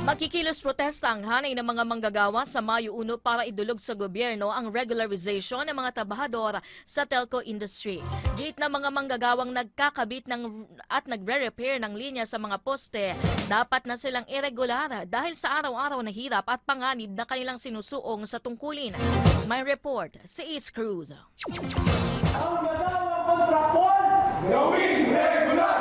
Makikilos protesta ang hanay ng mga manggagawa sa Mayo 1 para idulog sa gobyerno ang regularization ng mga trabahador sa telco industry. Git na mga manggagawang nagkakabit at nagre-repair ng linya sa mga poste, dapat na silang irregular dahil sa araw-araw na hirap at panganib na kanilang sinusuong sa tungkulin. May report si Ace Cruz. Ang magawang kontraktor, gawing regular!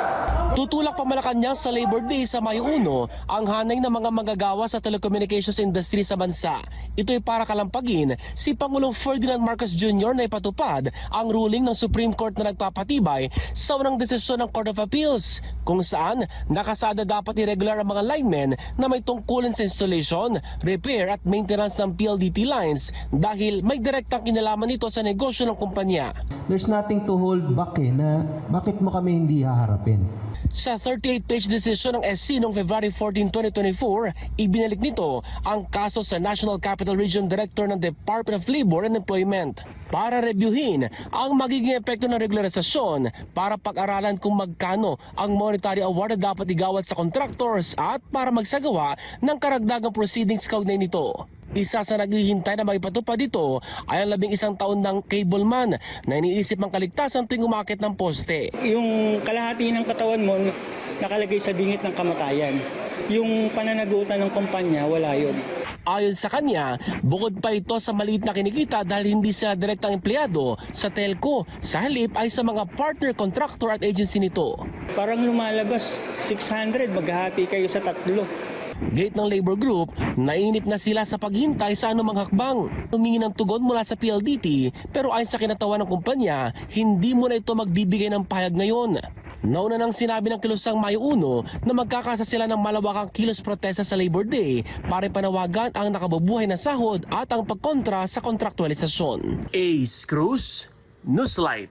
Tutulak pa Malacanang sa Labor Day sa Mayo 1 ang hanay ng mga manggagawa sa telecommunications industry sa bansa. Ito ay para kalampagin si Pangulong Ferdinand Marcos Jr. na ipatupad ang ruling ng Supreme Court na nagpapatibay sa unang desisyon ng Court of Appeals kung saan nakasada dapat irregular ang mga linemen na may tungkulin sa installation, repair at maintenance ng PLDT lines dahil may direktang kinalaman nito sa negosyo ng kumpanya. There's nothing to hold back na bakit mo kami hindi haharapin. Sa 38-page desisyon ng SC noong February 14, 2024, ibinalik nito ang kaso sa National Capital Region Director ng Department of Labor and Employment para reviewin ang magiging epekto ng regularisasyon para pag-aralan kung magkano ang monetary award na dapat igawad sa contractors at para magsagawa ng karagdagang proceedings kaugnay nito. Isa sa naghihintay na maipatupad dito ay ang 11 taon ng cableman na iniisip ang kaligtasan tuwing umakit ng poste. Yung kalahati ng katawan mo nakalagay sa bingit ng kamatayan. Yung pananagutan ng kumpanya, wala yun. Ayon sa kanya, bukod pa ito sa maliit na kinikita dahil hindi sila direktang empleyado sa telco, sa halip ay sa mga partner contractor at agency nito. Parang lumalabas, 600, maghahati kayo sa 3. Gate ng labor group, nainip na sila sa paghintay sa anumang hakbang. Humingi ng tugon mula sa PLDT pero ayon sa kinatawan ng kumpanya, hindi mo na ito magbibigay ng pahayag ngayon. Nauna nang sinabi ng kilusang Mayo 1 na magkakasa sila ng malawakang kilos protesta sa Labor Day para panawagan ang nakabubuhay na sahod at ang pagkontra sa kontraktualisasyon. Ace Cruz, Newslight.